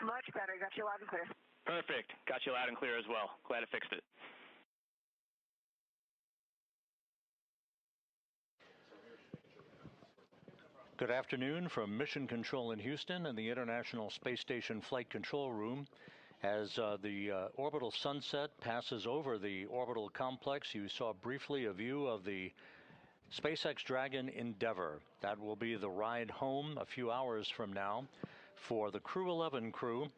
Much better. Got you loud and clear. Perfect. Got you loud and clear as well. Glad I fixed it. Good afternoon from Mission Control in Houston and the International Space Station Flight Control Room. As the orbital sunset passes over the orbital complex, you saw briefly a view of the SpaceX Dragon Endeavour. That will be the ride home a few hours from now for the Crew-11 crew,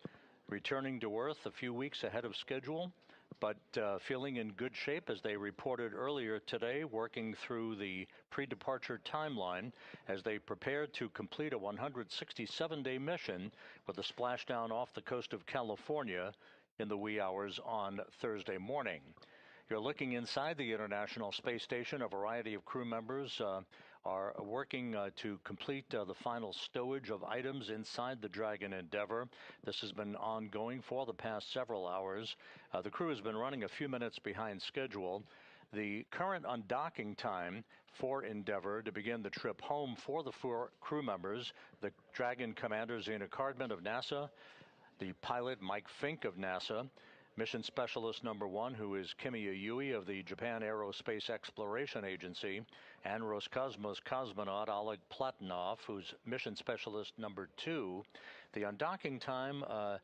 returning to Earth a few weeks ahead of schedule, but feeling in good shape, as they reported earlier today, working through the pre-departure timeline as they prepared to complete a 167-day mission with a splashdown off the coast of California in the wee hours on Thursday morning. You're looking inside the International Space Station. A variety of crew members are working to complete the final stowage of items inside the Dragon Endeavour. This has been ongoing for the past several hours. The crew has been running a few minutes behind schedule. The current undocking time for Endeavour to begin the trip home for the 4 crew members, the Dragon Commander Zena Cardman of NASA, the pilot Mike Fink of NASA, Mission Specialist number 1, who is Kimiya Yui of the Japan Aerospace Exploration Agency, and Roscosmos cosmonaut Oleg Platonov, who's Mission Specialist number 2. The undocking time of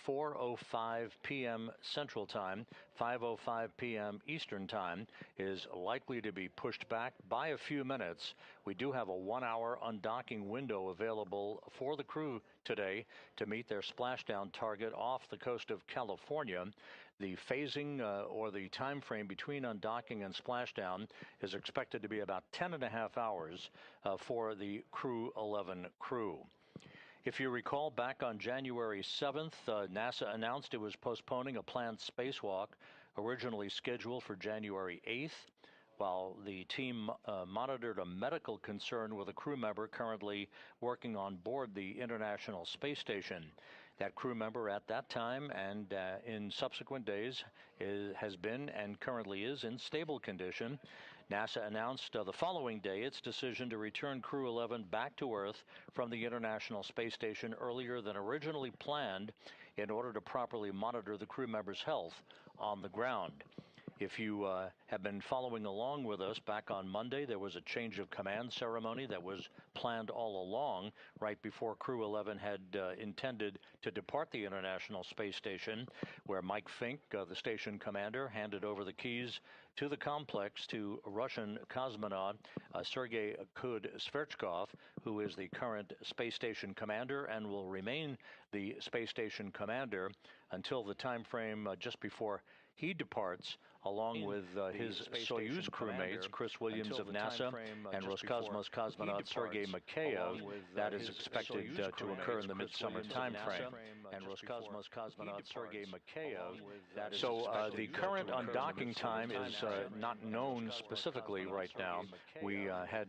4:05 p.m. Central Time, 5:05 p.m. Eastern Time, is likely to be pushed back by a few minutes. We do have a 1-hour undocking window available for the crew today to meet their splashdown target off the coast of California. The phasing or the time frame between undocking and splashdown is expected to be about 10.5 hours for the Crew-11 crew. If you recall, back on January 7th, NASA announced it was postponing a planned spacewalk originally scheduled for January 8th. While the team monitored a medical concern with a crew member currently working on board the International Space Station. That crew member at that time and in subsequent days has been and currently is in stable condition. NASA announced the following day its decision to return Crew-11 back to Earth from the International Space Station earlier than originally planned in order to properly monitor the crew member's health on the ground. If you have been following along with us, back on Monday, there was a change of command ceremony that was planned all along, right before Crew-11 had intended to depart the International Space Station, where Mike Fink, the station commander, handed over the keys to the complex to Russian cosmonaut Sergei Kud-Sverchkov, who is the current space station commander and will remain the space station commander until the time frame just before he departs, along with his Soyuz crewmates, Chris Williams of NASA and Roscosmos cosmonaut Sergei Mikheyev. That is expected to occur in the midsummer time frame. And Roscosmos cosmonaut Sergei Mikheyev. So the current undocking time is not known specifically right now. We had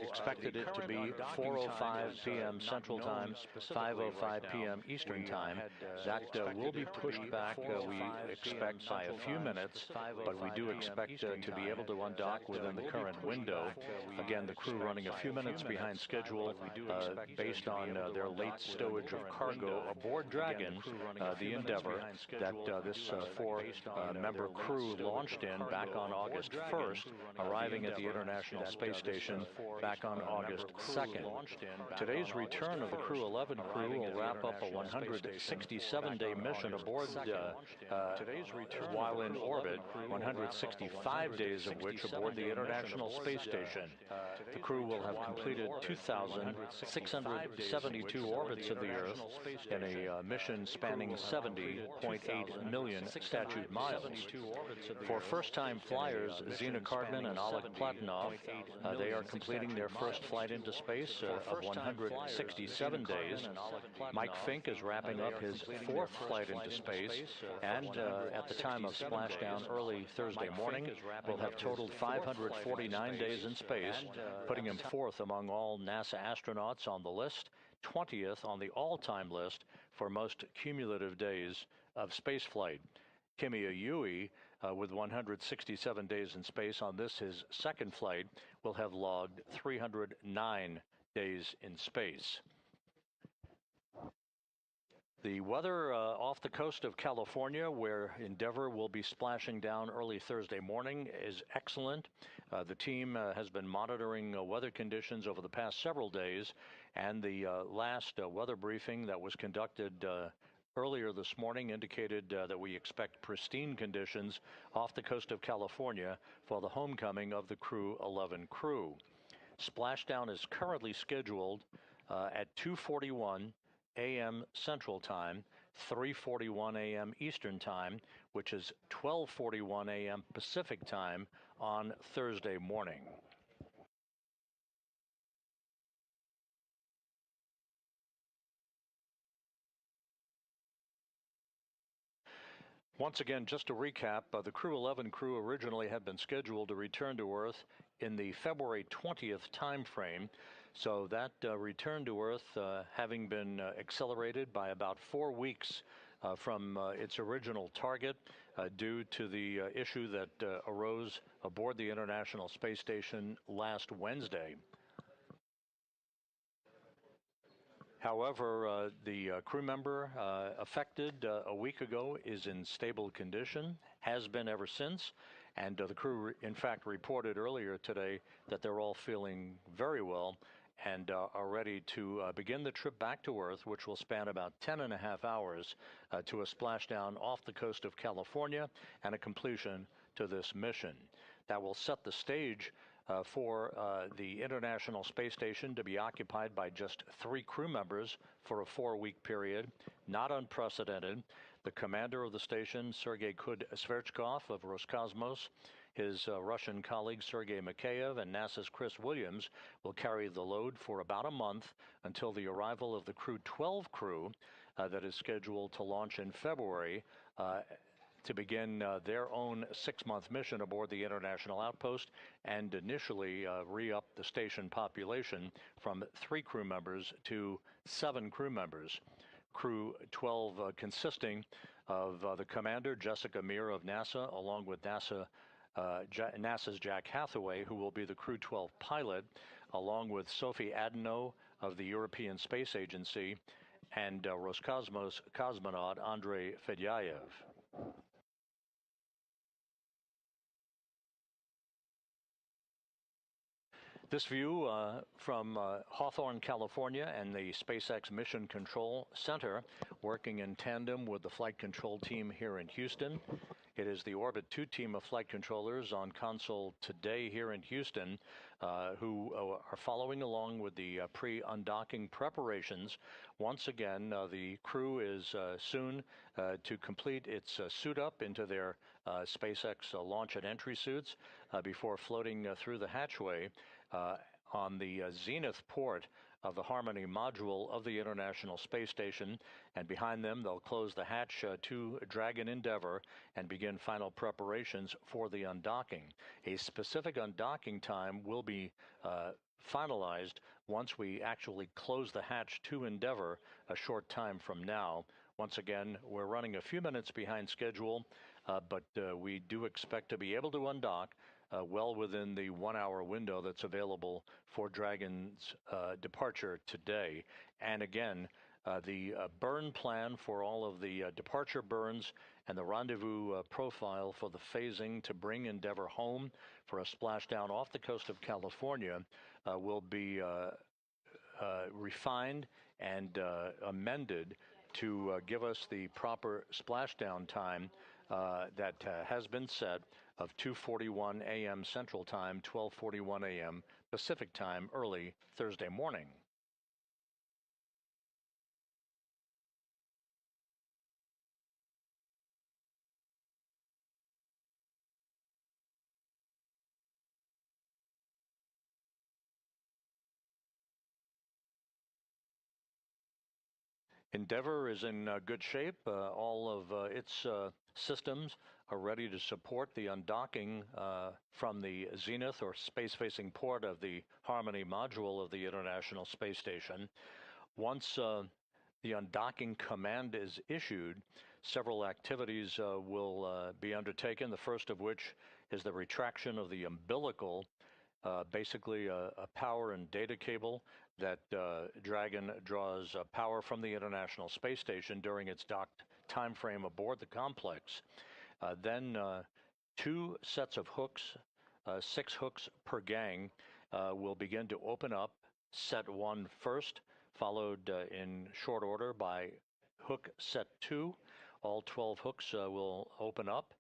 expected it to be 4:05 p.m. Central Time, 5:05 p.m. Eastern Time. That will be pushed back, we expect, by a few minutes, but we do expect to be able to undock within the current window. Again, the crew running a few minutes behind schedule based on their late stowage of cargo aboard Dragon, the Endeavour, that this 4-member crew launched in back on August 1st, arriving at the International Space Station back on August 2nd. Today's return of the Crew-11 crew will wrap up a 167-day mission aboard while in orbit, 165 days of which aboard the International Space Station. The crew will have completed 2,672 orbits of the Earth in a mission spanning 70.8 million statute miles. For first-time flyers, Zena Cardman and Oleg Platonov, they are completing their first flight into space of 167 days. Mike Fink is wrapping up his 4th flight into space, and at the time of splashdown early Thursday morning, will have totaled 549 days in space, putting him 4th among all NASA astronauts on the list, 20th on the all-time list for most cumulative days of spaceflight. Kimiya Yui, with 167 days in space on this, his 2nd flight, will have logged 309 days in space. The weather off the coast of California, where Endeavour will be splashing down early Thursday morning, is excellent. The team has been monitoring weather conditions over the past several days, and the last weather briefing that was conducted earlier this morning indicated that we expect pristine conditions off the coast of California for the homecoming of the Crew-11 crew. Splashdown is currently scheduled at 2:41 a.m. Central Time, 3:41 a.m. Eastern Time, which is 12:41 a.m. Pacific Time on Thursday morning. Once again, just to recap, the Crew-11 crew originally had been scheduled to return to Earth in the February 20th time frame. So that return to Earth having been accelerated by about 4 weeks from its original target due to the issue that arose aboard the International Space Station last Wednesday. However, the crew member affected a week ago is in stable condition, has been ever since, and the crew, in fact, reported earlier today that they're all feeling very well and are ready to begin the trip back to Earth, which will span about 10.5 hours to a splashdown off the coast of California and a completion to this mission. That will set the stage for the International Space Station to be occupied by just 3 crew members for a 4-week period, not unprecedented. The commander of the station, Sergei Kud-Sverchkov of Roscosmos, his Russian colleague Sergei Mikheyev, and NASA's Chris Williams will carry the load for about a month until the arrival of the Crew-12 crew that is scheduled to launch in February to begin their own 6-month mission aboard the International Outpost and initially re-up the station population from 3 crew members to 7 crew members. Crew 12 consisting of the commander, Jessica Meir of NASA, along with NASA's Jack Hathaway, who will be the Crew 12 pilot, along with Sophie Adano of the European Space Agency, and Roscosmos cosmonaut Andrei Fedyaev. This view from Hawthorne, California, and the SpaceX Mission Control Center, working in tandem with the flight control team here in Houston. It is the Orbit 2 team of flight controllers on console today here in Houston who are following along with the pre-undocking preparations. Once again, the crew is soon to complete its suit up into their SpaceX launch and entry suits before floating through the hatchway on the zenith port of the Harmony module of the International Space Station, and behind them they'll close the hatch to Dragon Endeavour and begin final preparations for the undocking. A specific undocking time will be finalized once we actually close the hatch to Endeavour a short time from now. Once again, we're running a few minutes behind schedule, but we do expect to be able to undock well within the 1-hour window that's available for Dragon's departure today. And again, the burn plan for all of the departure burns and the rendezvous profile for the phasing to bring Endeavour home for a splashdown off the coast of California will be refined and amended to give us the proper splashdown time that has been set of 2:41 a.m. Central Time, 12:41 a.m. Pacific Time, early Thursday morning. Endeavour is in good shape. All of its systems are ready to support the undocking from the zenith or space-facing port of the Harmony module of the International Space Station. Once the undocking command is issued, several activities will be undertaken, the first of which is the retraction of the umbilical basically a power and data cable that Dragon draws power from the International Space Station during its docked time frame aboard the complex. Then 2 sets of hooks, 6 hooks per gang, will begin to open up. Set 1 first, followed in short order by hook set 2. All 12 hooks will open up,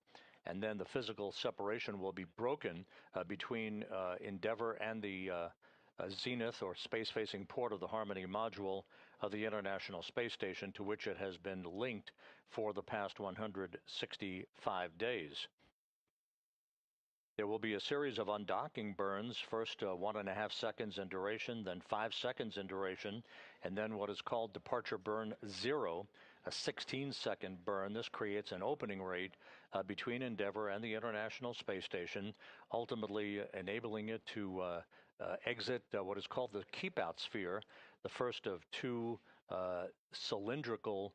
and then the physical separation will be broken between Endeavour and the zenith or space-facing port of the Harmony module of the International Space Station, to which it has been linked for the past 165 days. There will be a series of undocking burns, first 1.5 seconds in duration, then 5 seconds in duration, and then what is called departure burn 0, a 16-second burn. This creates an opening rate between Endeavour and the International Space Station, ultimately enabling it to exit what is called the keep-out sphere, the first of 2 cylindrical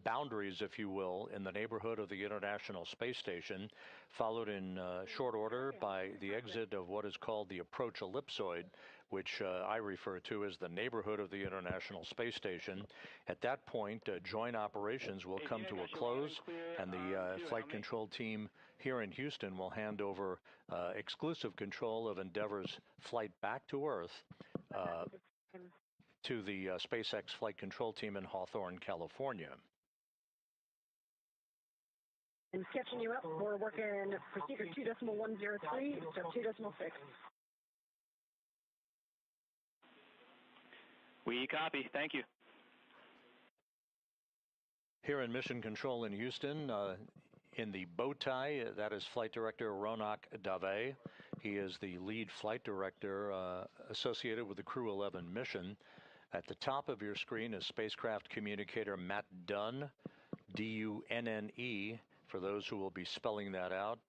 boundaries, if you will, in the neighborhood of the International Space Station, followed in short order by the exit of what is called the approach ellipsoid, which I refer to as the neighborhood of the International Space Station. At that point, joint operations will come to a close, and the flight control team here in Houston will hand over exclusive control of Endeavour's flight back to Earth to the SpaceX flight control team in Hawthorne, California. And catching you up, we're working procedure 2.103, step 2.6. We copy. Thank you. Here in Mission Control in Houston, in the bow tie, that is Flight Director Ronak Dave. He is the lead flight director associated with the Crew-11 mission. At the top of your screen is spacecraft communicator Matt Dunne, D-U-N-N-E, for those who will be spelling that out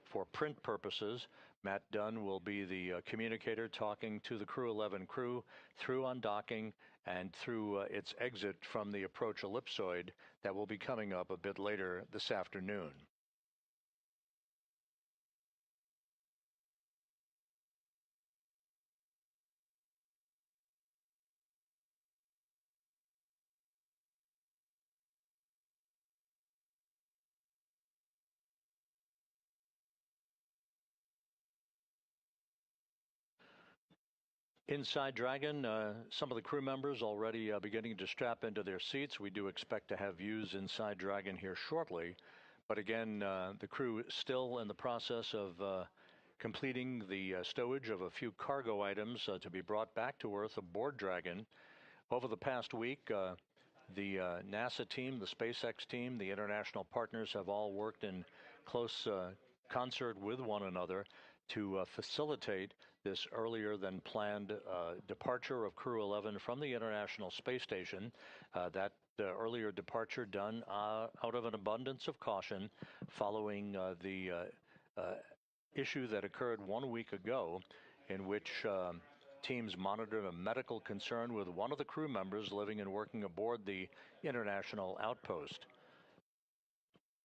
for print purposes. Matt Dunne will be the communicator talking to the Crew-11 crew through undocking and through its exit from the approach ellipsoid that will be coming up a bit later this afternoon. Inside Dragon, some of the crew members already beginning to strap into their seats. We do expect to have views inside Dragon here shortly. But again, the crew is still in the process of completing the stowage of a few cargo items to be brought back to Earth aboard Dragon. Over the past week, the NASA team, the SpaceX team, the international partners have all worked in close concert with one another to facilitate this earlier than planned departure of Crew-11 from the International Space Station. That earlier departure done out of an abundance of caution following the issue that occurred 1 week ago, in which teams monitored a medical concern with one of the crew members living and working aboard the international outpost.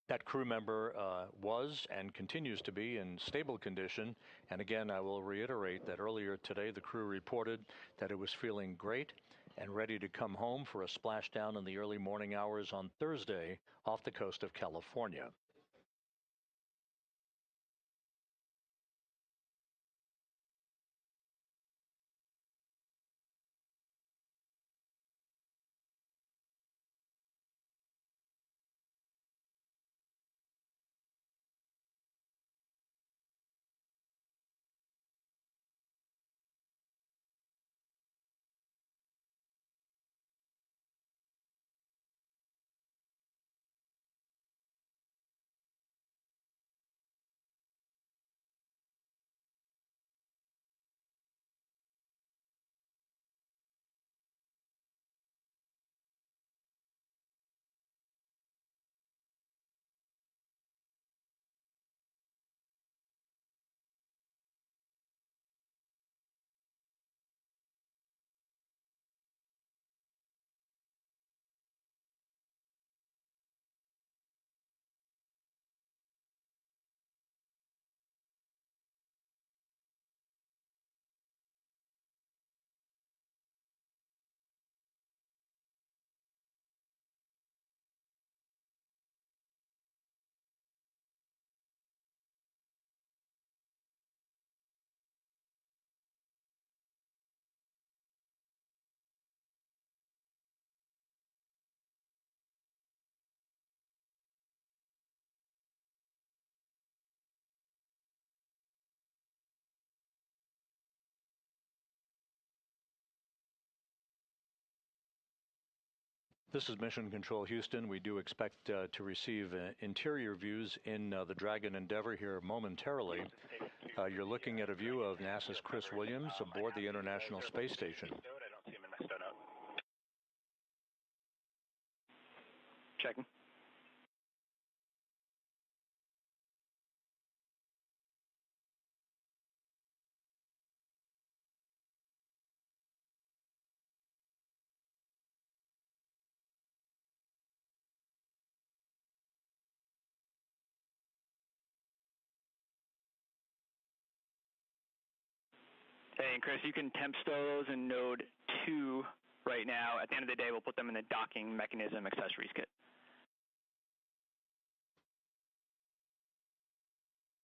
That crew member was and continues to be in stable condition. And again, I will reiterate that earlier today, the crew reported that it was feeling great and ready to come home for a splashdown in the early morning hours on Thursday off the coast of California. This is Mission Control Houston. We do expect to receive interior views in the Dragon Endeavour here momentarily. You're looking at a view of NASA's Chris Williams aboard the International Space Station. Checking. Hey, and Chris, you can temp stow those in node 2 right now. At the end of the day, we'll put them in the docking mechanism accessories kit.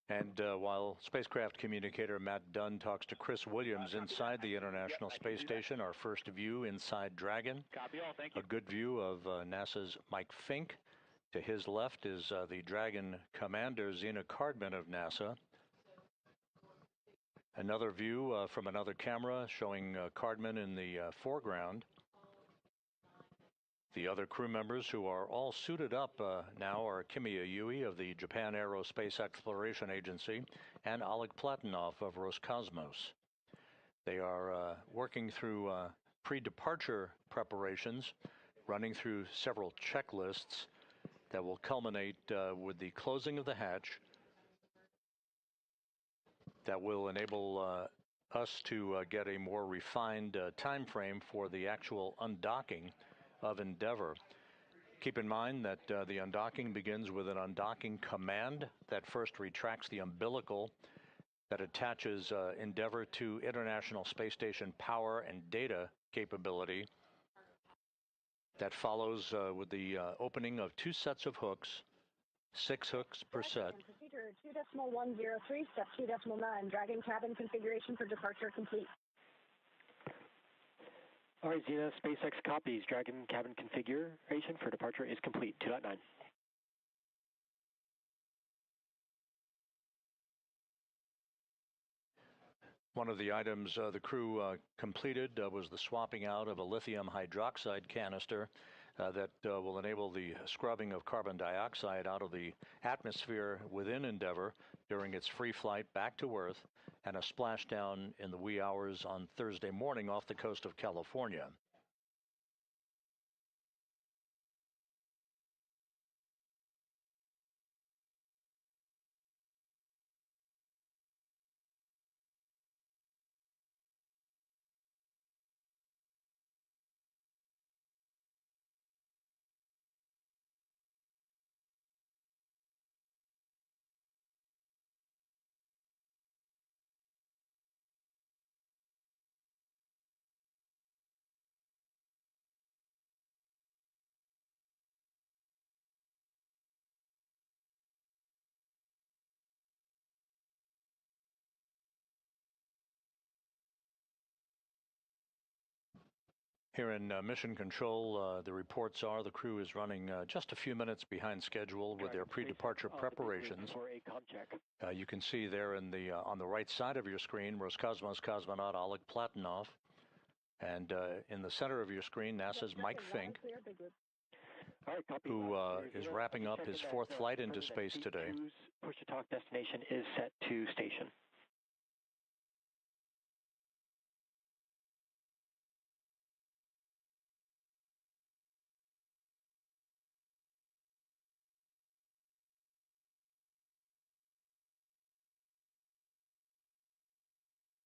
And while spacecraft communicator Matt Dunn talks to Chris Williams inside the International Space Station, our first view inside Dragon. Copy all, thank you. A good view of NASA's Mike Fink. To his left is the Dragon commander, Zena Cardman of NASA. Another view from another camera showing Cardman in the foreground. The other crew members who are all suited up now are Kimiya Yui of the Japan Aerospace Exploration Agency and Oleg Platonov of Roscosmos. They are working through pre-departure preparations, running through several checklists that will culminate with the closing of the hatch that will enable us to get a more refined time frame for the actual undocking of Endeavour. Keep in mind that the undocking begins with an undocking command that first retracts the umbilical that attaches Endeavour to International Space Station power and data capability. That follows with the opening of 2 sets of hooks, 6 hooks per set. Procedure 2.103, step 2.9, Dragon cabin configuration for departure complete. All right, Zena, SpaceX copies. Dragon cabin configuration for departure is complete. 2.9. One of the items the crew completed was the swapping out of a lithium hydroxide canister that will enable the scrubbing of carbon dioxide out of the atmosphere within Endeavour during its free flight back to Earth and a splashdown in the wee hours on Thursday morning off the coast of California. Here in Mission Control, the reports are the crew is running just a few minutes behind schedule with their pre-departure preparations. You can see there in the on the right side of your screen, Roscosmos cosmonaut Oleg Platonov, and in the center of your screen, NASA's Mike Fink, who is wrapping up his 4th flight into space today. Push-to-talk destination is set to station.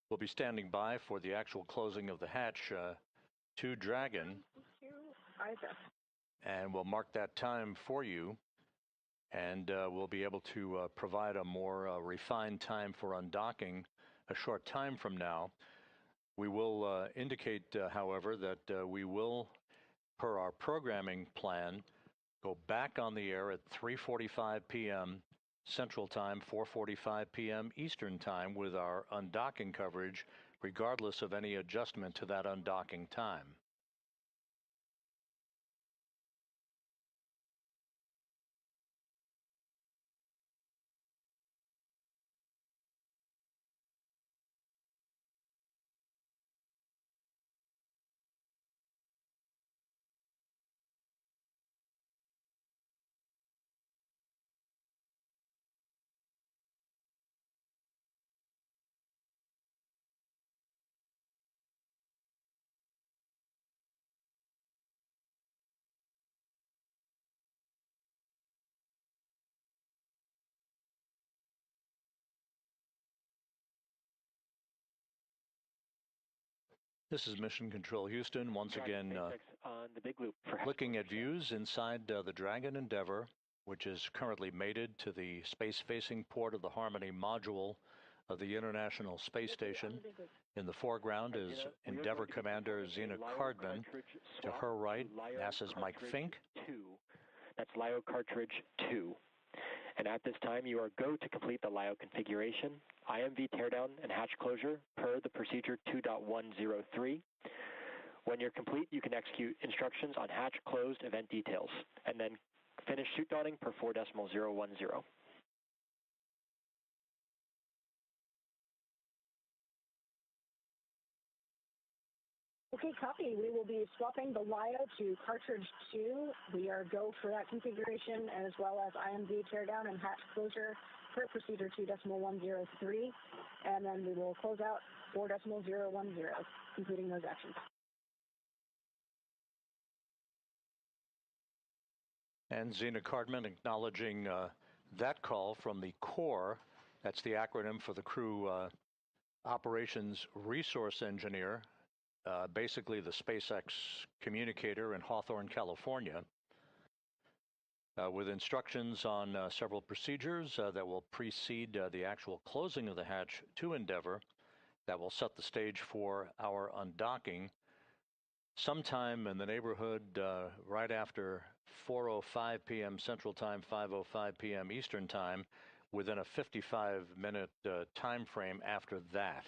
We'll be standing by for the actual closing of the hatch to Dragon, and we'll mark that time for you, and we'll be able to provide a more refined time for undocking a short time from now. We will indicate, however, that we will, per our programming plan, go back on the air at 3:45 p.m. Central Time, 4:45 p.m. Eastern Time with our undocking coverage, regardless of any adjustment to that undocking time. This is Mission Control Houston, once again on the big loop for looking at views inside the Dragon Endeavour, which is currently mated to the space-facing port of the Harmony module of the International Space Station. In the foreground is Endeavour Commander Zena Cardman. To her right, NASA's Mike Fink. That's LIO cartridge 2. And at this time, you are go to complete the LIO configuration, IMV teardown and hatch closure per the procedure 2.103. When you're complete, you can execute instructions on hatch closed event details, and then finish chute dawning per 4.010. Okay, copy. We will be swapping the LIO to cartridge 2. We are go for that configuration, as well as IMV teardown and hatch closure per procedure 2.103. And then we will close out 4.010, completing those actions. And Zena Cardman acknowledging that call from the core. That's the acronym for the Crew Operations Resource Engineer, basically the SpaceX communicator in Hawthorne, California, with instructions on several procedures that will precede the actual closing of the hatch to Endeavour that will set the stage for our undocking sometime in the neighborhood right after 4:05 p.m. Central Time, 5:05 p.m. Eastern Time, within a 55-minute time frame after that.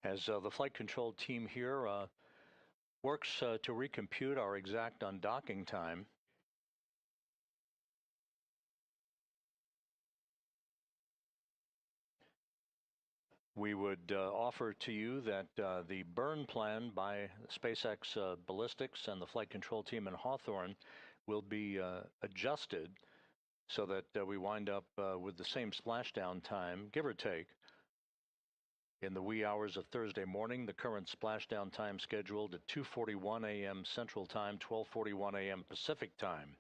As the flight control team here works to recompute our exact undocking time, we would offer to you that the burn plan by SpaceX Ballistics and the flight control team in Hawthorne will be adjusted so that we wind up with the same splashdown time, give or take. In the wee hours of Thursday morning, the current splashdown time scheduled at 2:41 a.m. Central Time, 12:41 a.m. Pacific Time.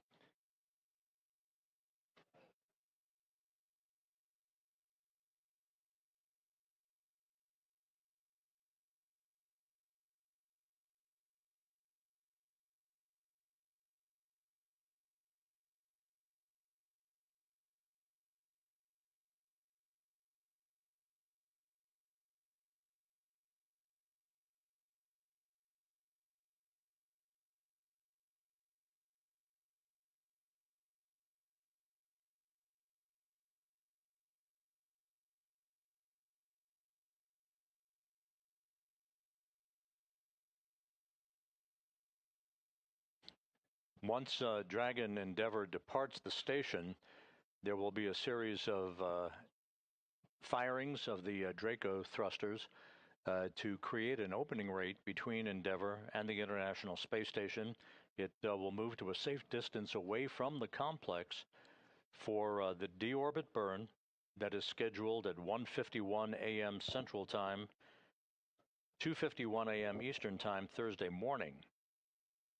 Once Dragon Endeavour departs the station, there will be a series of firings of the Draco thrusters to create an opening rate between Endeavour and the International Space Station. It will move to a safe distance away from the complex for the deorbit burn that is scheduled at 1:51 a.m. Central Time, 2:51 a.m. Eastern Time Thursday morning.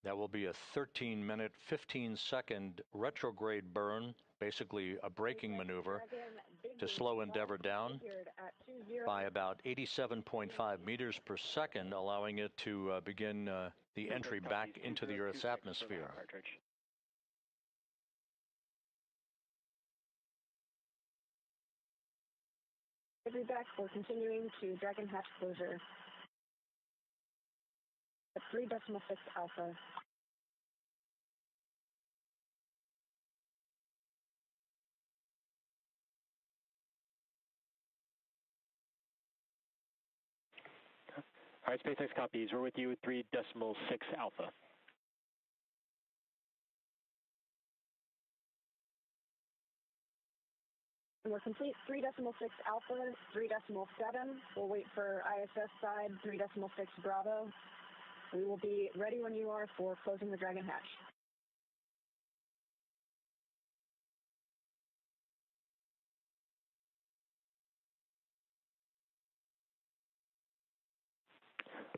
That will be a 13-minute, 15-second retrograde burn, basically a braking maneuver, to slow Endeavour down by about 87.5 meters per second, allowing it to begin the entry back into the Earth's atmosphere. Entry back for continuing to Dragon hatch closure at 3.6 alpha. All right, SpaceX copies. We're with you at 3.6 alpha. And we're complete 3.6 alpha, 3.7. We'll wait for ISS side 3.6 Bravo. We will be ready when you are for closing the Dragon hatch.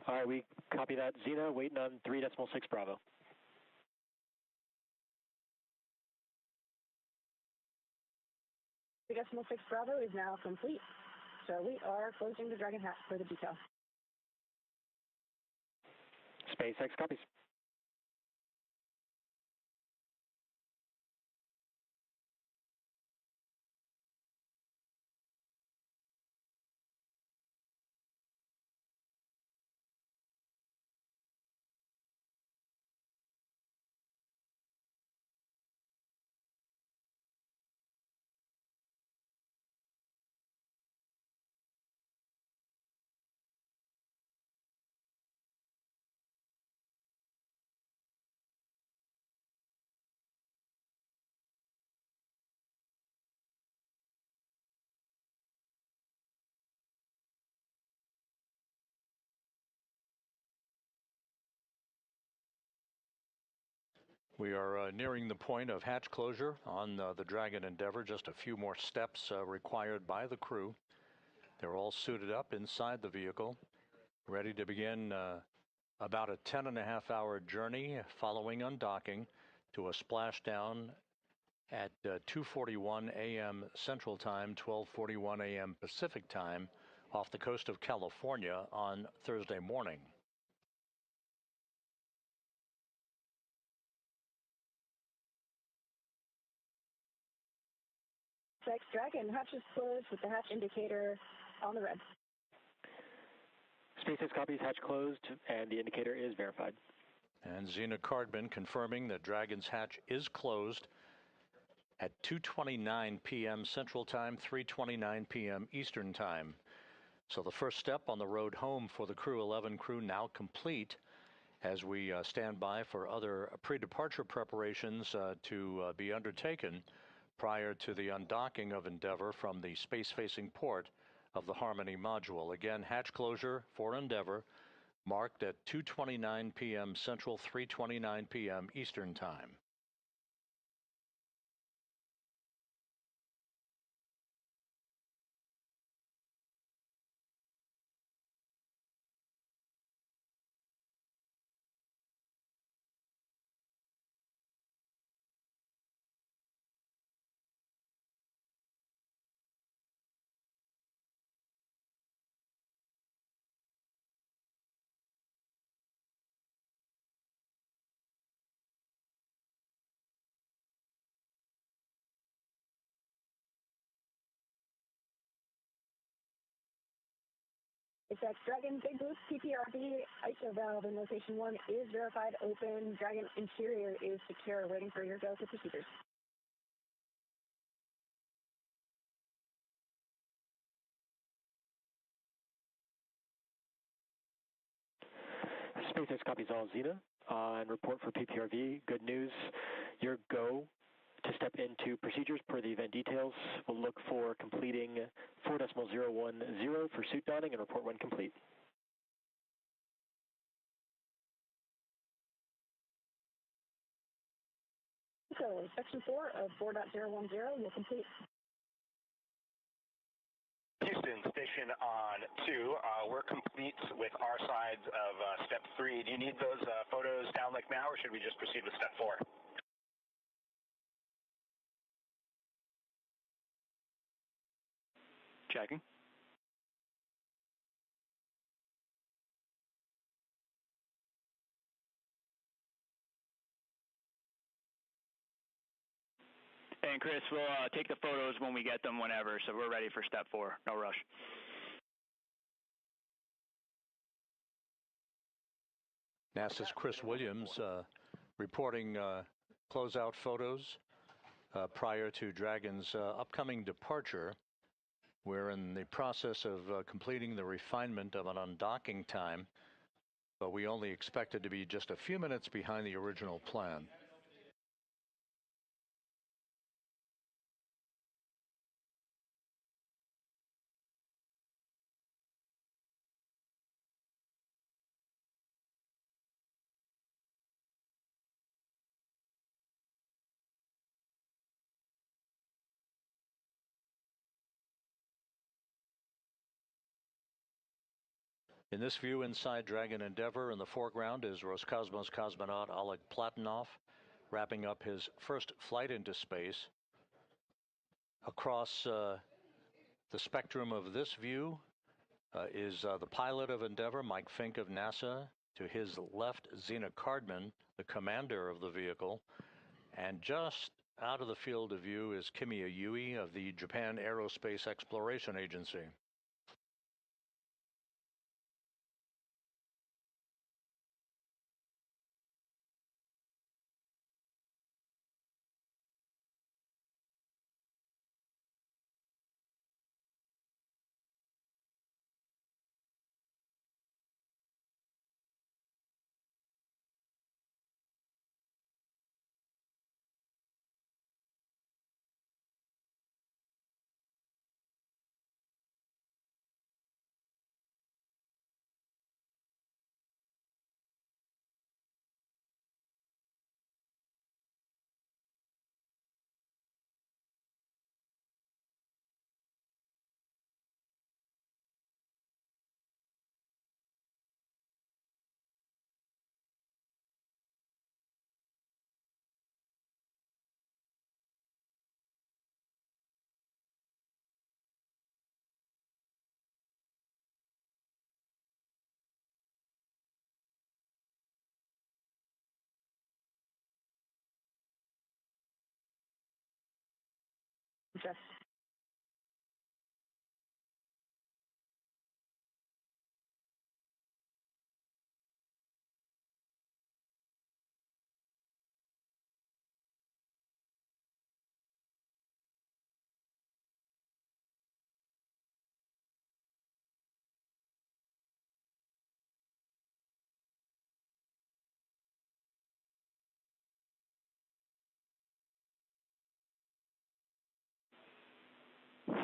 All right, we copy that. Xena, waiting on 3.6 Bravo. 3.6 Bravo is now complete. So we are closing the Dragon hatch for the detail. SpaceX copies. We are nearing the point of hatch closure on the Dragon Endeavour. Just a few more steps required by the crew. They're all suited up inside the vehicle, ready to begin about a 10.5-hour journey following undocking to a splashdown at 2:41 a.m. Central Time, 12:41 a.m. Pacific Time off the coast of California on Thursday morning. SpaceX Dragon hatch is closed with the hatch indicator on the red. SpaceX copies, hatch closed, and the indicator is verified. And Xena Cardman confirming that Dragon's hatch is closed at 2:29 p.m. Central Time, 3:29 p.m. Eastern Time. So the first step on the road home for the Crew-11 crew now complete, as we stand by for other pre-departure preparations to be undertaken prior to the undocking of Endeavour from the space-facing port of the Harmony module. Again, hatch closure for Endeavour marked at 2:29 p.m. Central, 3:29 p.m. Eastern Time. SpaceX Dragon big boost PPRD ISO valve in location 1 is verified open. Dragon interior is secure, waiting for your go for procedures. SpaceX copies all, Xena, and report for PPRV. Good news, your go to step into procedures per the event details. We'll look for completing 4.010 for suit donning and report when complete. So, section 4 of 4.010 will complete. Houston, station on 2. We're complete with our sides of step 3. Do you need those photos downloaded? like now, or should we just proceed with step 4? Checking. And Chris, we'll take the photos when we get them whenever, so we're ready for step 4. No rush. NASA's Chris Williams reporting closeout photos prior to Dragon's upcoming departure. We're in the process of completing the refinement of an undocking time, but we only expect it to be just a few minutes behind the original plan. In this view inside Dragon Endeavour, in the foreground is Roscosmos cosmonaut Oleg Platonov, wrapping up his first flight into space. Across the spectrum of this view is the pilot of Endeavour, Mike Fink of NASA. To his left, Zena Cardman, the commander of the vehicle. And just out of the field of view is Kimiya Yui of the Japan Aerospace Exploration Agency. Just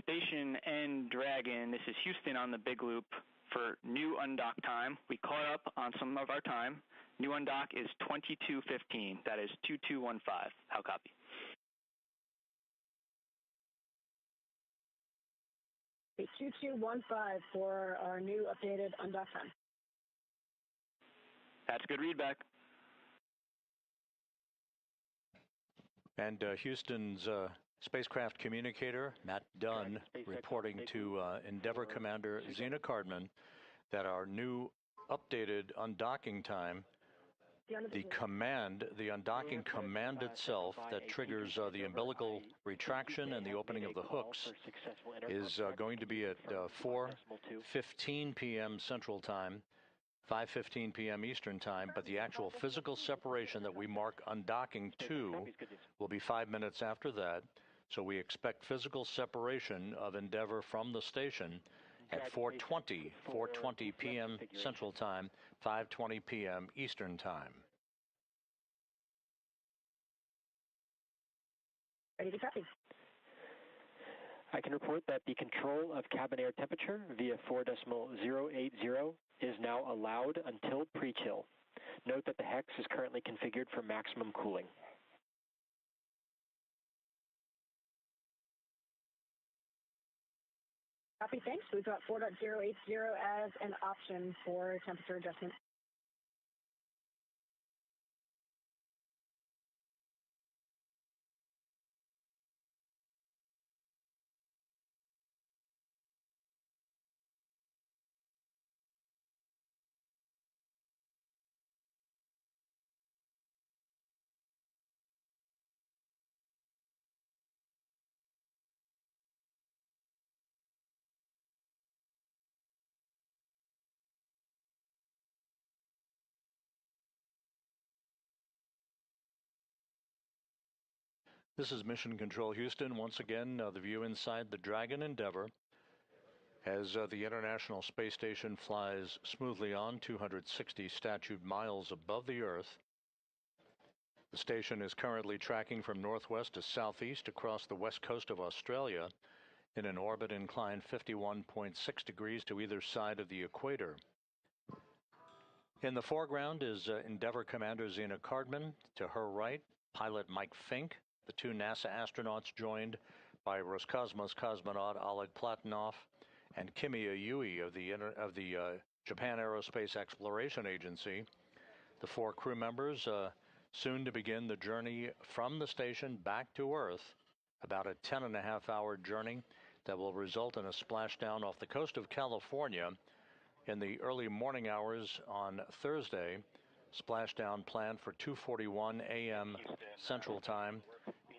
Station and Dragon, this is Houston on the big loop for new undock time. We caught up on some of our time. New undock is 22:15. That is 2215. How copy? a 2215 for our new updated undock time. That's good readback. And Houston's spacecraft communicator, Matt Dunn, reporting to Endeavour Commander Zena Cardman that our new updated undocking time, the undocking command itself that triggers the umbilical retraction and the opening of the hooks is going to be at 4:15 p.m. Central Time, 5:15 p.m. Eastern Time, but the actual physical separation that we mark undocking to will be 5 minutes after that. So we expect physical separation of Endeavour from the station at 4:20 p.m. Central Time, 5:20 p.m. Eastern Time. Ready to copy. I can report that the control of cabin air temperature via 4.080 is now allowed until pre-chill. Note that the hex is currently configured for maximum cooling. Copy, thanks. We've got 4.080 as an option for temperature adjustment. This is Mission Control Houston. Once again, the view inside the Dragon Endeavour as the International Space Station flies smoothly on 260 statute miles above the Earth. The station is currently tracking from northwest to southeast across the west coast of Australia in an orbit inclined 51.6 degrees to either side of the equator. In the foreground is Endeavour Commander Zena Cardman. To her right, pilot Mike Fink. The two NASA astronauts joined by Roscosmos cosmonaut Oleg Platonov and Kimi Yui of the Japan Aerospace Exploration Agency. The four crew members soon to begin the journey from the station back to Earth, about a 10.5-hour journey that will result in a splashdown off the coast of California in the early morning hours on Thursday. Splashdown planned for 2:41 a.m. Central Time,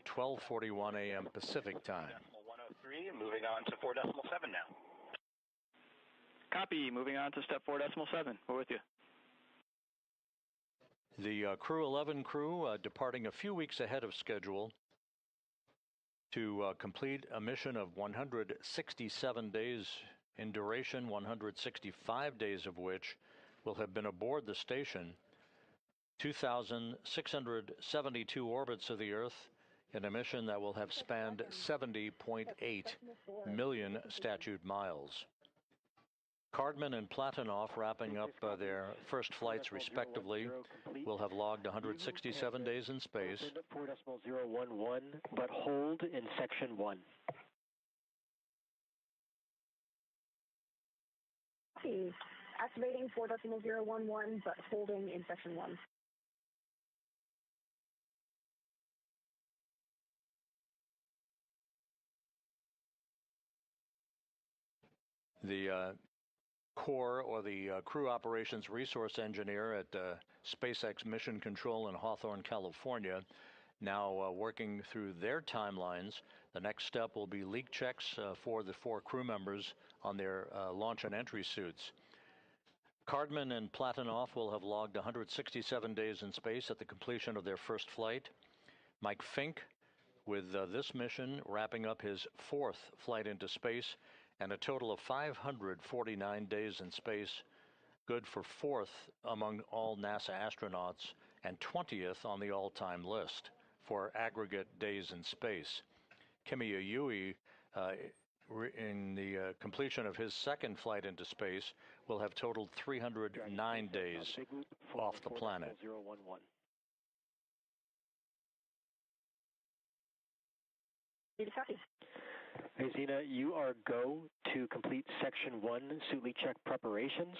12:41 a.m. Pacific Time. 103, moving on to 4.7 now. Copy. Moving on to step 4.7. We're with you. The Crew-11 crew departing a few weeks ahead of schedule to complete a mission of 167 days in duration, 165 days of which will have been aboard the station, 2,672 orbits of the Earth in a mission that will have spanned 70.8 million statute miles. Cardman and Platonov, wrapping up their first flights respectively, will have logged 167 days in space. 4.011, but hold in section 1. Activating 4.011, but holding in section 1. The core, or the crew operations resource engineer at SpaceX Mission Control in Hawthorne, California, now working through their timelines. The next step will be leak checks for the four crew members on their launch and entry suits. Cardman and Platonov will have logged 167 days in space at the completion of their first flight. Mike Fink, with this mission, wrapping up his fourth flight into space, and a total of 549 days in space, good for fourth among all NASA astronauts and 20th on the all-time list for aggregate days in space. Kimi Yui, in the completion of his second flight into space, will have totaled 309 days off the planet. Hey, Zena, you are go to complete Section 1 suit leak check preparations.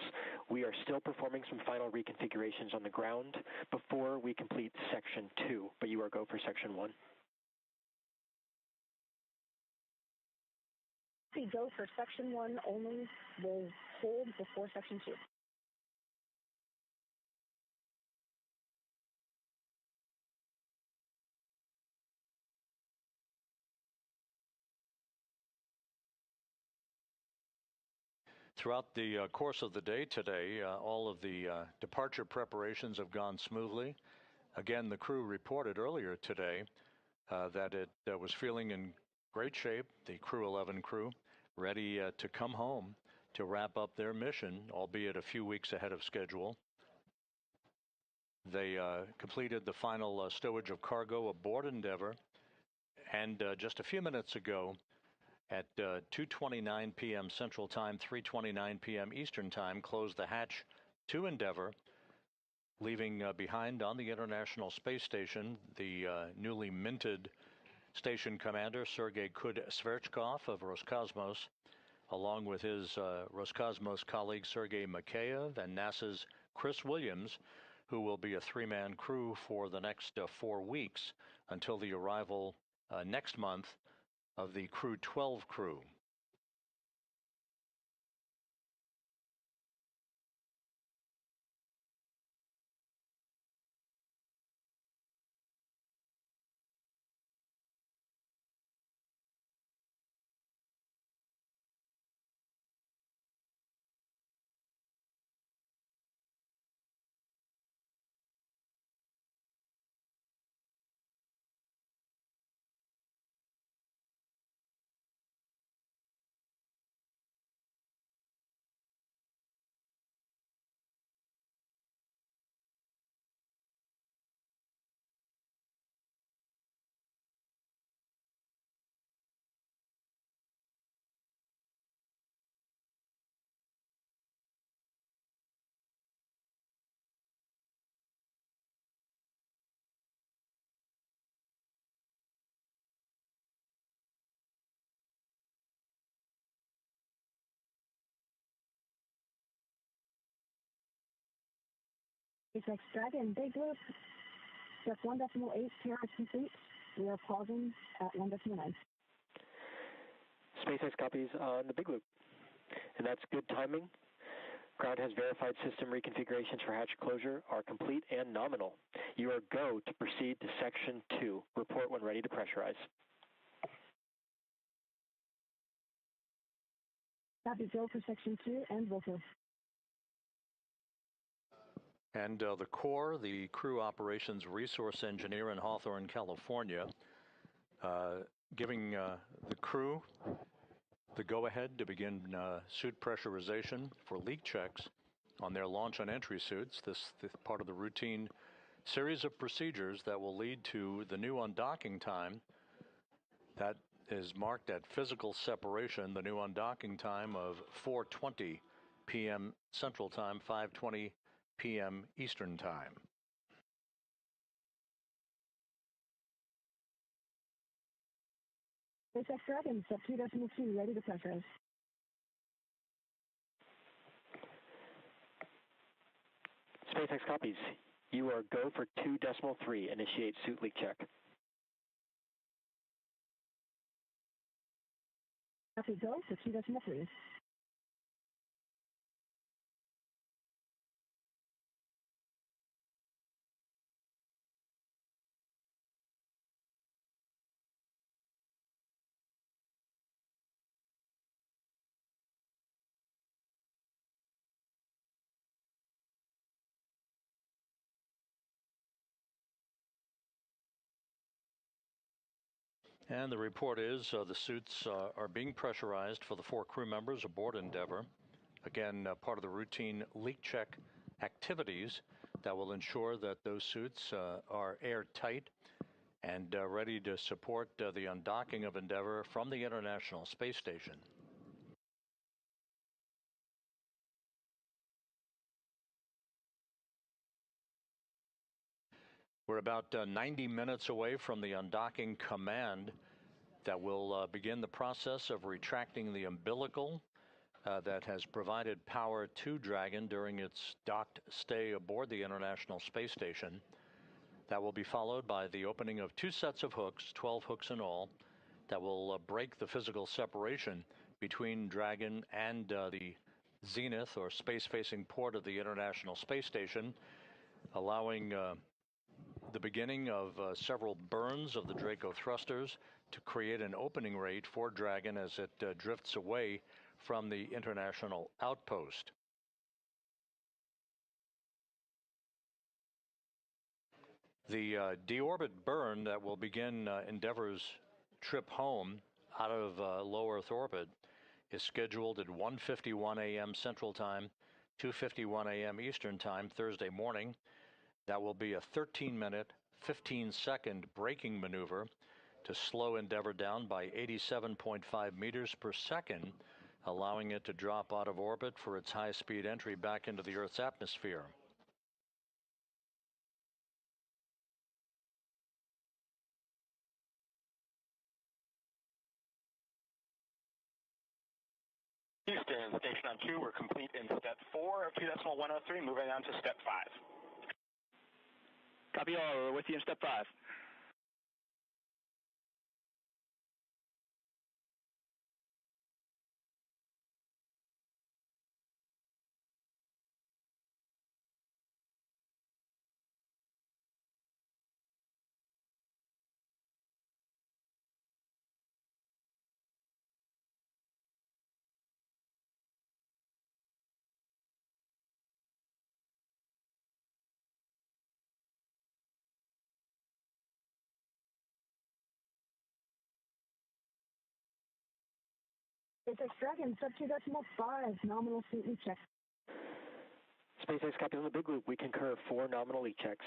We are still performing some final reconfigurations on the ground before we complete Section 2, but you are go for Section 1. We go for section 1 only. We'll hold before section 2. Throughout the course of the day today, all of the departure preparations have gone smoothly. Again, the crew reported earlier today that it was feeling in great shape, the Crew-11 crew, ready to come home to wrap up their mission, albeit a few weeks ahead of schedule. They completed the final stowage of cargo aboard Endeavour, and just a few minutes ago, at 2:29 p.m. Central Time, 3:29 p.m. Eastern Time, closed the hatch to Endeavour, leaving behind on the International Space Station the newly minted station commander Sergei Kud-Sverchkov of Roscosmos, along with his Roscosmos colleague Sergei Mikheyev and NASA's Chris Williams, who will be a three-man crew for the next 4 weeks until the arrival next month of the Crew-12 crew. SpaceX Dragon Big Loop, step 1.8 pair is complete. We are pausing at 1.9. SpaceX copies on the Big Loop. And that's good timing. Ground has verified system reconfigurations for hatch closure are complete and nominal. You are go to proceed to section 2. Report when ready to pressurize. Copy, go for section 2 and Voici. And the Corps, the Crew Operations Resource Engineer in Hawthorne, California, giving the crew the go-ahead to begin suit pressurization for leak checks on their launch and entry suits. This part of the routine series of procedures that will lead to the new undocking time that is marked at physical separation, the new undocking time of 4:20 p.m. Central Time, 5:20 p.m. Eastern Time. SpaceX Dragon, step 2.2, ready to pressurize. SpaceX copies. You are go for 2.3. Initiate suit leak check. Copy, go for 2.3. And the report is the suits are being pressurized for the 4 crew members aboard Endeavour. Again, part of the routine leak check activities that will ensure that those suits are airtight and ready to support the undocking of Endeavour from the International Space Station. We're about 90 minutes away from the undocking command that will begin the process of retracting the umbilical that has provided power to Dragon during its docked stay aboard the International Space Station. That will be followed by the opening of 2 sets of hooks, 12 hooks in all, that will break the physical separation between Dragon and the zenith or space-facing port of the International Space Station, allowing the beginning of several burns of the Draco thrusters to create an opening rate for Dragon as it drifts away from the international outpost. The deorbit burn that will begin Endeavour's trip home out of low Earth orbit is scheduled at 1:51 a.m. Central Time, 2:51 a.m. Eastern Time Thursday morning. That will be a 13-minute, 15-second braking maneuver to slow Endeavour down by 87.5 meters per second, allowing it to drop out of orbit for its high-speed entry back into the Earth's atmosphere. Houston, station on 2, we're complete in step 4 of 2.103, moving on to step 5. Copy all, we're with you in step 5. SpaceX Dragon, step 2.5, nominal suit leak check. SpaceX copies on the Big Loop. We concur 4 nominal leak checks.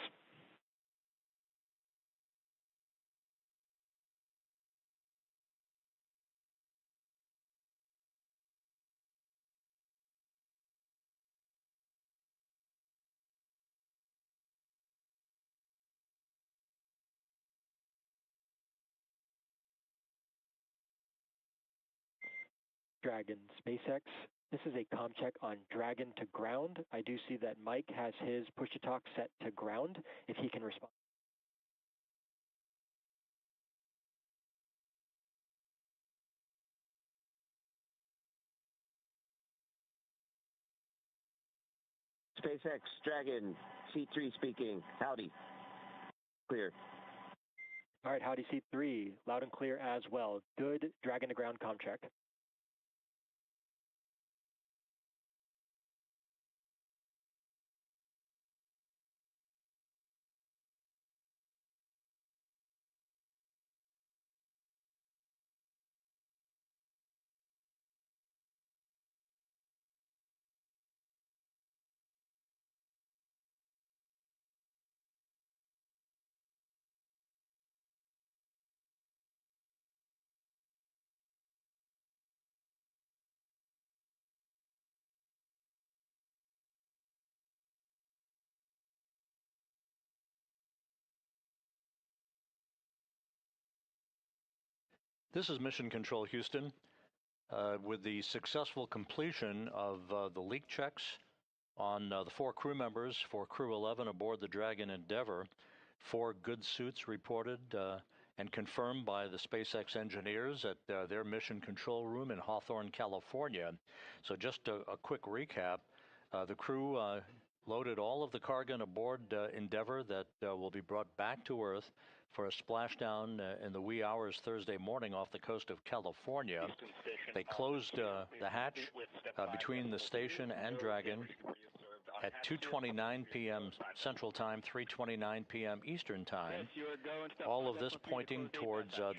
Dragon, SpaceX, This is a comm check on Dragon to ground. I do see that Mike has his push-to-talk set to ground, if he can respond. SpaceX Dragon, C3 speaking. Howdy. Clear. All right, howdy C3, loud and clear as well. Good Dragon to ground comm check. This is Mission Control Houston. With the successful completion of the leak checks on the 4 crew members for Crew-11 aboard the Dragon Endeavour, 4 good suits reported and confirmed by the SpaceX engineers at their mission control room in Hawthorne, California. So just a quick recap, the crew loaded all of the cargo aboard Endeavour that will be brought back to Earth for a splashdown in the wee hours Thursday morning off the coast of California. They closed the hatch between the station and Dragon at 2:29 p.m. Central Time, 3:29 p.m. Eastern Time. All of this pointing towards the